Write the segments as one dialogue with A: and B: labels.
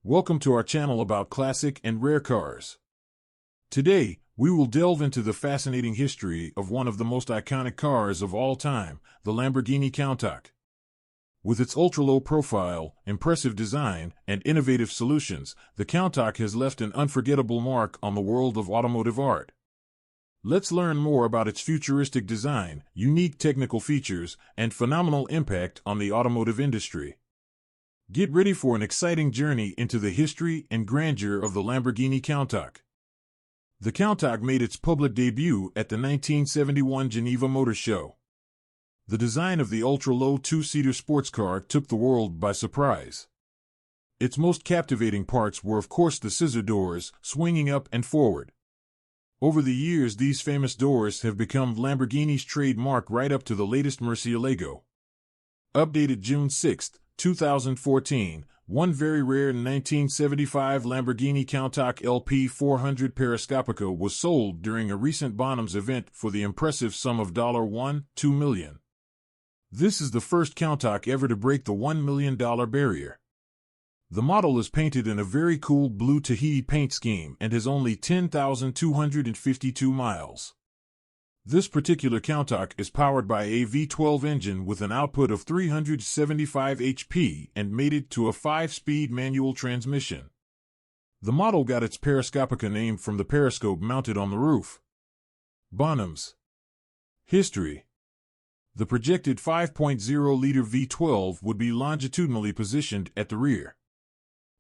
A: Welcome to our channel about classic and rare cars. Today, we will delve into the fascinating history of one of the most iconic cars of all time, the Lamborghini Countach. With its ultra-low profile, impressive design, and innovative solutions, the Countach has left an unforgettable mark on the world of automotive art. Let's learn more about its futuristic design, unique technical features, and phenomenal impact on the automotive industry. Get ready for an exciting journey into the history and grandeur of the Lamborghini Countach. The Countach made its public debut at the 1971 Geneva Motor Show. The design of the ultra-low two-seater sports car took the world by surprise. Its most captivating parts were of course the scissor doors, swinging up and forward. Over the years, these famous doors have become Lamborghini's trademark right up to the latest Murcielago. Updated June 6, 2014, one very rare 1975 Lamborghini Countach LP 400 Periscopica was sold during a recent Bonhams event for the impressive sum of $2 million. This is the first Countach ever to break the $1 million barrier. The model is painted in a very cool blue Tahiti paint scheme and has only 10,252 miles. This particular Countach is powered by a V12 engine with an output of 375 HP and mated to a 5-speed manual transmission. The model got its Periscopica name from the periscope mounted on the roof. Bonhams. History. The projected 5.0-liter V12 would be longitudinally positioned at the rear.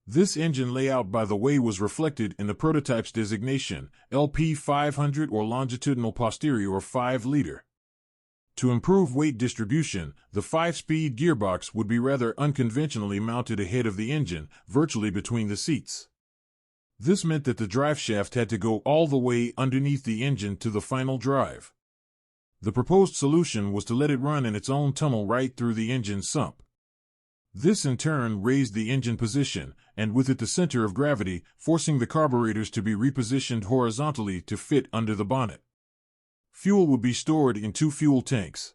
A: This engine layout, by the way, was reflected in the prototype's designation, LP 500 or longitudinal posterior 5-liter. To improve weight distribution, the 5-speed gearbox would be rather unconventionally mounted ahead of the engine, virtually between the seats. This meant that the driveshaft had to go all the way underneath the engine to the final drive. The proposed solution was to let it run in its own tunnel right through the engine's sump. This in turn raised the engine position, and with it the center of gravity, forcing the carburetors to be repositioned horizontally to fit under the bonnet. Fuel would be stored in 2 fuel tanks.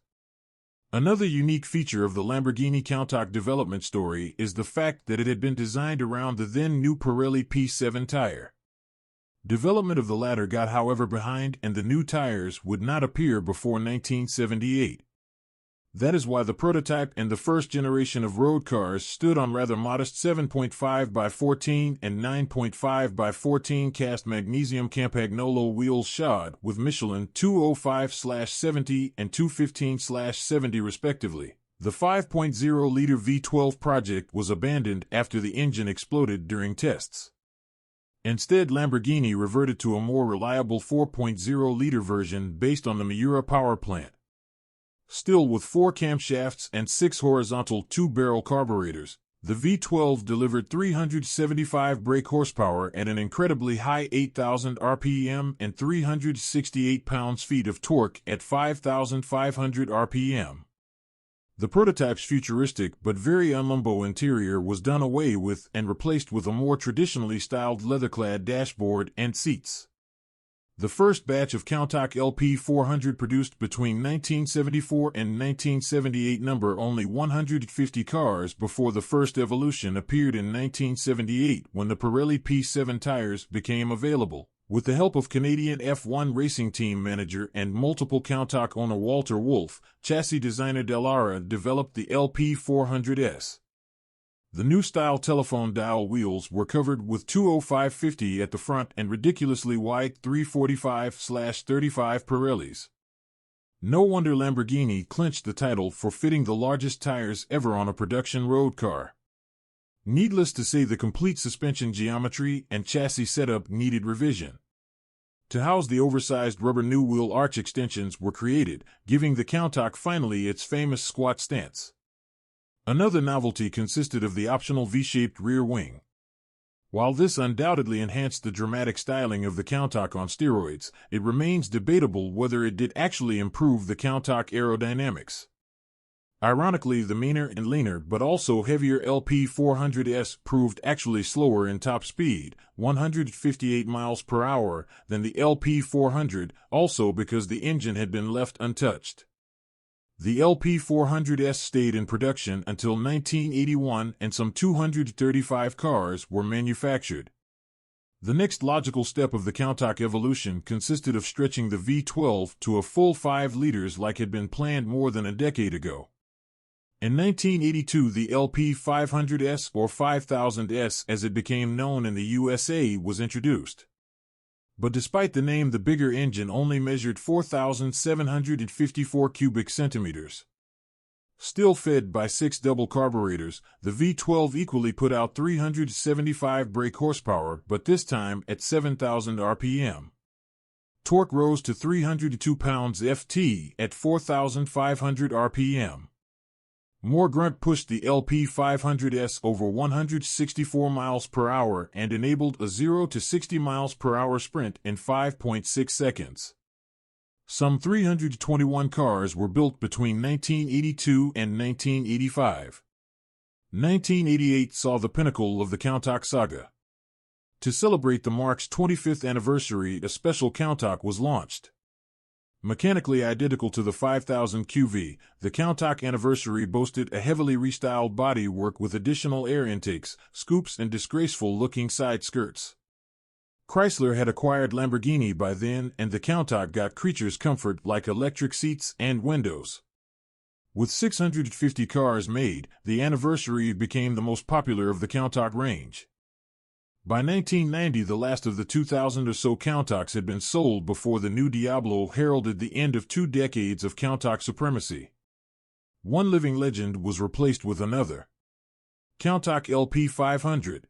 A: Another unique feature of the Lamborghini Countach development story is the fact that it had been designed around the then-new Pirelli P7 tire. Development of the latter got, however, behind, and the new tires would not appear before 1978. That is why the prototype and the first generation of road cars stood on rather modest 7.5 by 14 and 9.5 by 14 cast magnesium Campagnolo wheels shod with Michelin 205/70 and 215/70 respectively. The 5.0-liter V12 project was abandoned after the engine exploded during tests. Instead, Lamborghini reverted to a more reliable 4.0-liter version based on the Miura power plant. Still, with 4 camshafts and 6 horizontal 2-barrel carburetors, the V12 delivered 375 brake horsepower at an incredibly high 8,000 RPM and 368 pounds-feet of torque at 5,500 RPM. The prototype's futuristic but very un-Lambo interior was done away with and replaced with a more traditionally styled leather-clad dashboard and seats. The first batch of Countach LP 400 produced between 1974 and 1978 numbered only 150 cars before the first evolution appeared in 1978 when the Pirelli P7 tires became available. With the help of Canadian F1 racing team manager and multiple Countach owner Walter Wolf, chassis designer Dallara developed the LP 400S. The new style telephone dial wheels were covered with 205/50 at the front and ridiculously wide 345/35 Pirellis. No wonder Lamborghini clinched the title for fitting the largest tires ever on a production road car. Needless to say, the complete suspension geometry and chassis setup needed revision. To house the oversized rubber new wheel arch extensions were created, giving the Countach finally its famous squat stance. Another novelty consisted of the optional V-shaped rear wing. While this undoubtedly enhanced the dramatic styling of the Countach on steroids, it remains debatable whether it did actually improve the Countach aerodynamics. Ironically, the meaner and leaner but also heavier LP 400S proved actually slower in top speed, 158 miles per hour, than the LP 400, also because the engine had been left untouched. The LP400S stayed in production until 1981 and some 235 cars were manufactured. The next logical step of the Countach evolution consisted of stretching the V12 to a full 5 liters like had been planned more than a decade ago. In 1982, the LP500S, or 5000S as it became known in the USA, was introduced. But despite the name, the bigger engine only measured 4,754 cubic centimeters. Still fed by 6 double carburetors, the V12 equally put out 375 brake horsepower, but this time at 7,000 RPM. Torque rose to 302 pounds-ft at 4,500 RPM. More grunt pushed the LP500S over 164 miles per hour and enabled a 0 to 60 miles per hour sprint in 5.6 seconds. Some 321 cars were built between 1982 and 1985. 1988 saw the pinnacle of the Countach saga. To celebrate the Mark's 25th anniversary, a special Countach was launched. Mechanically identical to the 5000 QV, the Countach Anniversary boasted a heavily restyled bodywork with additional air intakes, scoops, and disgraceful-looking side skirts. Chrysler had acquired Lamborghini by then, and the Countach got creatures comfort like electric seats and windows. With 650 cars made, the Anniversary became the most popular of the Countach range. By 1990, the last of the 2,000 or so Countachs had been sold before the new Diablo heralded the end of 2 decades of Countach supremacy. One living legend was replaced with another. Countach LP500.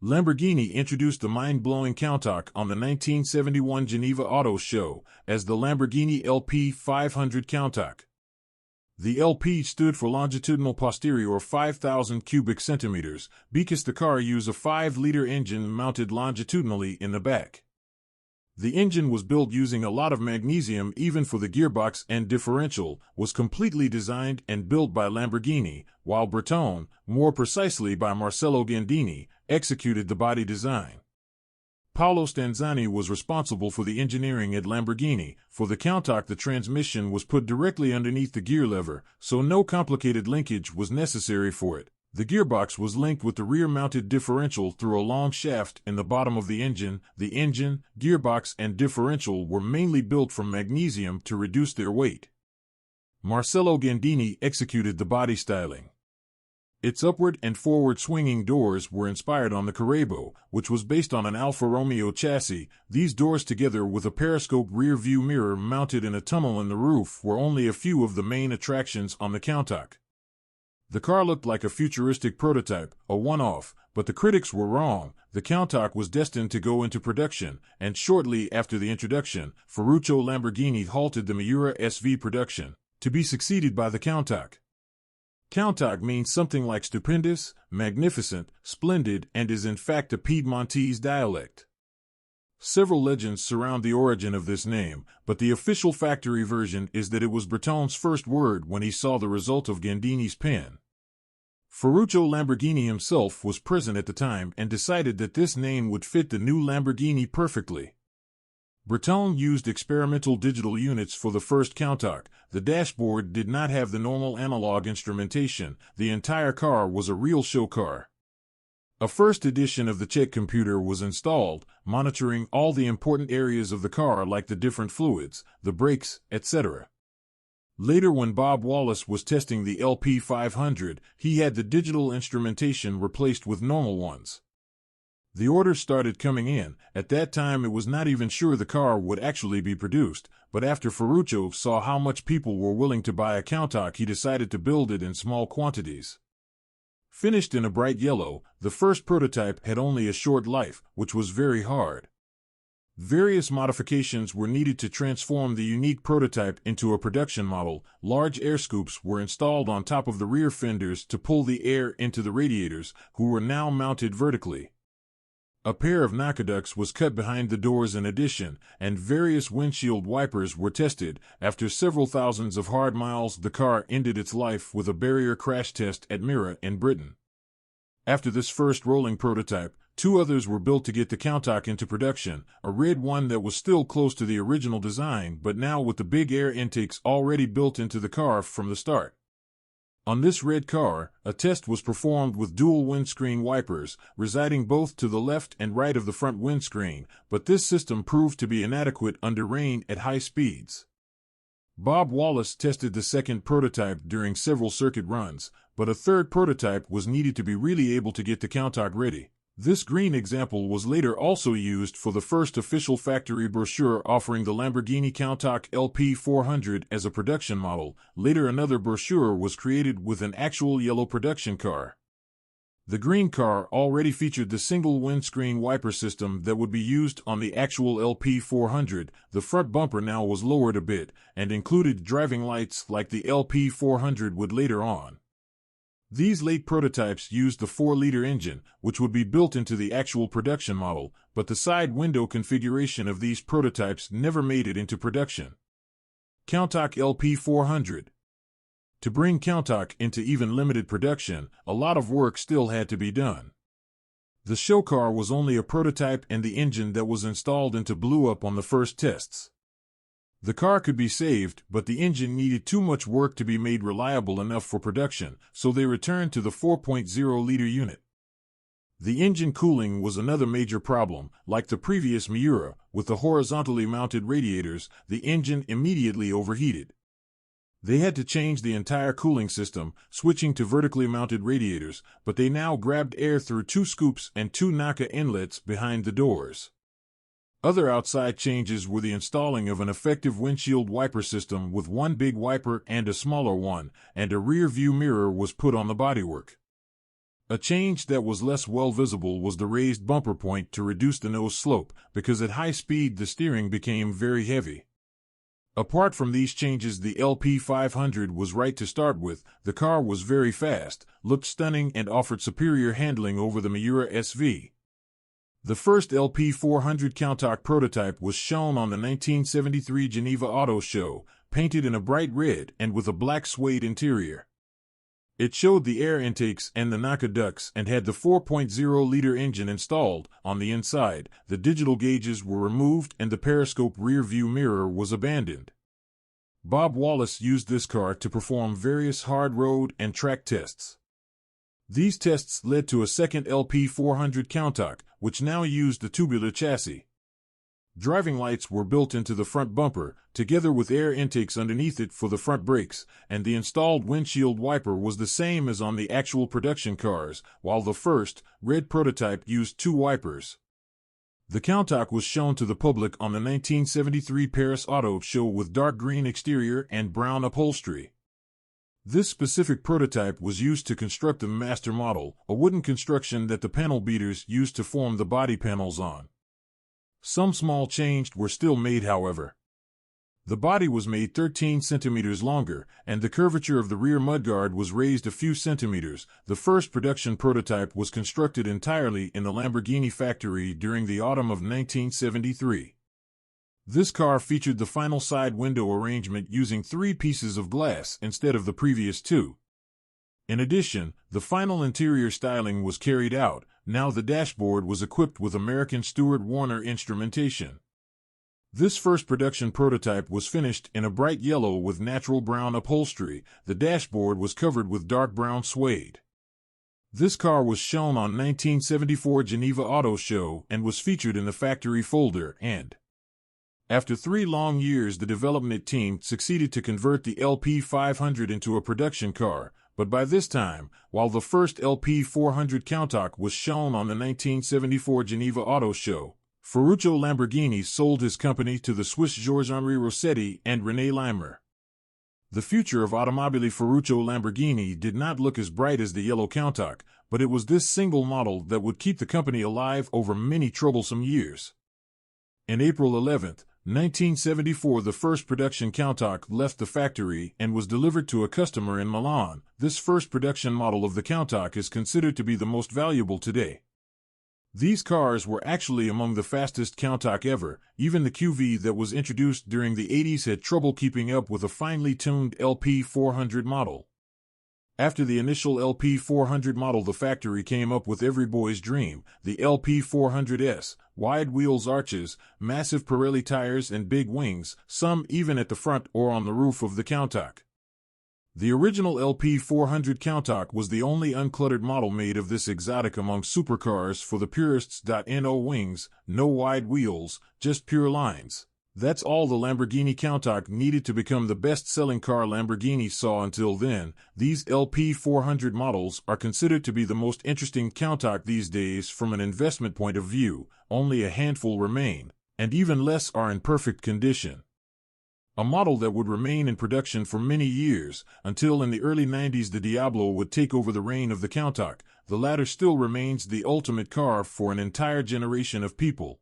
A: Lamborghini introduced the mind-blowing Countach on the 1971 Geneva Auto Show as the Lamborghini LP500 Countach. The LP stood for longitudinal posterior 5,000 cubic centimeters because the car used a 5-liter engine mounted longitudinally in the back. The engine was built using a lot of magnesium even for the gearbox, and differential was completely designed and built by Lamborghini, while Breton, more precisely by Marcello Gandini, executed the body design. Paolo Stanzani was responsible for the engineering at Lamborghini. For the Countach, the transmission was put directly underneath the gear lever, so no complicated linkage was necessary for it. The gearbox was linked with the rear-mounted differential through a long shaft in the bottom of the engine. The engine, gearbox, and differential were mainly built from magnesium to reduce their weight. Marcello Gandini executed the body styling. Its upward and forward swinging doors were inspired on the Carrebo, which was based on an Alfa Romeo chassis. These doors, together with a periscope rear-view mirror mounted in a tunnel in the roof, were only a few of the main attractions on the Countach. The car looked like a futuristic prototype, a one-off, but the critics were wrong. The Countach was destined to go into production, and shortly after the introduction, Ferruccio Lamborghini halted the Miura SV production, to be succeeded by the Countach. Countach means something like stupendous, magnificent, splendid, and is in fact a Piedmontese dialect. Several legends surround the origin of this name, but the official factory version is that it was Breton's first word when he saw the result of Gandini's pen. Ferruccio Lamborghini himself was present at the time and decided that this name would fit the new Lamborghini perfectly. Breton used experimental digital units for the first Countach. The dashboard did not have the normal analog instrumentation. The entire car was a real show car. A first edition of the check computer was installed, monitoring all the important areas of the car like the different fluids, the brakes, etc. Later, when Bob Wallace was testing the LP500, he had the digital instrumentation replaced with normal ones. The orders started coming in. At that time, it was not even sure the car would actually be produced, but after Ferruccio saw how much people were willing to buy a Countach, he decided to build it in small quantities. Finished in a bright yellow, the first prototype had only a short life, which was very hard. Various modifications were needed to transform the unique prototype into a production model. Large air scoops were installed on top of the rear fenders to pull the air into the radiators, who were now mounted vertically. A pair of aqueducts was cut behind the doors in addition, and various windshield wipers were tested. After several thousands of hard miles, the car ended its life with a barrier crash test at Mira in Britain. After this first rolling prototype, Two others were built to get the Countach into production, a red one that was still close to the original design but now with the big air intakes already built into the car from the start. On this red car, a test was performed with dual windscreen wipers, residing both to the left and right of the front windscreen, but this system proved to be inadequate under rain at high speeds. Bob Wallace tested the second prototype during several circuit runs, but a third prototype was needed to be really able to get the Countach ready. This green example was later also used for the first official factory brochure offering the Lamborghini Countach LP400 as a production model. Later another brochure was created with an actual yellow production car. The green car already featured the single windscreen wiper system that would be used on the actual LP400. The front bumper now was lowered a bit and included driving lights like the LP400 would later on. These late prototypes used the 4-liter engine, which would be built into the actual production model, but the side window configuration of these prototypes never made it into production. Countach LP400. To bring Countach into even limited production, a lot of work still had to be done. The show car was only a prototype and the engine that was installed into blew up on the first tests. The car could be saved, but the engine needed too much work to be made reliable enough for production, so they returned to the 4.0-liter unit. The engine cooling was another major problem. Like the previous Miura, with the horizontally mounted radiators, the engine immediately overheated. They had to change the entire cooling system, switching to vertically mounted radiators, but they now grabbed air through 2 scoops and 2 Naka inlets behind the doors. Other outside changes were the installing of an effective windshield wiper system with one big wiper and a smaller one, and a rear view mirror was put on the bodywork. A change that was less well visible was the raised bumper point to reduce the nose slope, because at high speed the steering became very heavy. Apart from these changes, the LP500 was right to start with. The car was very fast, looked stunning and offered superior handling over the Miura SV. The first LP400 Countach prototype was shown on the 1973 Geneva Auto Show, painted in a bright red and with a black suede interior. It showed the air intakes and the Naka ducts and had the 4.0-liter engine installed. On the inside, the digital gauges were removed and the periscope rear view mirror was abandoned. Bob Wallace used this car to perform various hard road and track tests. These tests led to a second LP400 Countach, which now used a tubular chassis. Driving lights were built into the front bumper, together with air intakes underneath it for the front brakes, and the installed windshield wiper was the same as on the actual production cars, while the first, red prototype used 2 wipers. The Countach was shown to the public on the 1973 Paris Auto Show with dark green exterior and brown upholstery. This specific prototype was used to construct the master model, a wooden construction that the panel beaters used to form the body panels on. Some small changes were still made, however. The body was made 13 centimeters longer, and the curvature of the rear mudguard was raised a few centimeters. The first production prototype was constructed entirely in the Lamborghini factory during the autumn of 1973. This car featured the final side window arrangement using 3 pieces of glass instead of the previous 2. In addition, the final interior styling was carried out. Now the dashboard was equipped with American Stewart Warner instrumentation. This first production prototype was finished in a bright yellow with natural brown upholstery. The dashboard was covered with dark brown suede. This car was shown on 1974 Geneva Auto Show and was featured in the factory folder, and after 3 long years the development team succeeded to convert the LP500 into a production car, but by this time, while the first LP400 Countach was shown on the 1974 Geneva Auto Show, Ferruccio Lamborghini sold his company to the Swiss Georges-Henri Rossetti and René Leimer. The future of Automobili Ferruccio Lamborghini did not look as bright as the yellow Countach, but it was this single model that would keep the company alive over many troublesome years. On April 11, 1974, the first production Countach left the factory and was delivered to a customer in Milan. This first production model of the Countach is considered to be the most valuable today. These cars were actually among the fastest Countach ever. Even the QV that was introduced during the 80s had trouble keeping up with a finely tuned LP400 model. After the initial LP400 model, the factory came up with every boy's dream, the LP400S, wide wheels, arches, massive Pirelli tires, and big wings, some even at the front or on the roof of the Countach. The original LP400 Countach was the only uncluttered model made of this exotic among supercars for the purists. No wings, no wide wheels, just pure lines. That's all the Lamborghini Countach needed to become the best-selling car Lamborghini saw until then. These LP400 models are considered to be the most interesting Countach these days from an investment point of view. Only a handful remain, and even less are in perfect condition. A model that would remain in production for many years, until in the early 90s the Diablo would take over the reign of the Countach. The latter still remains the ultimate car for an entire generation of people.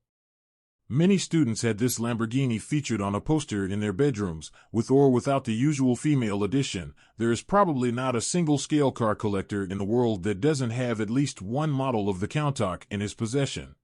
A: Many students had this Lamborghini featured on a poster in their bedrooms, with or without the usual female addition. There is probably not a single scale car collector in the world that doesn't have at least one model of the Countach in his possession.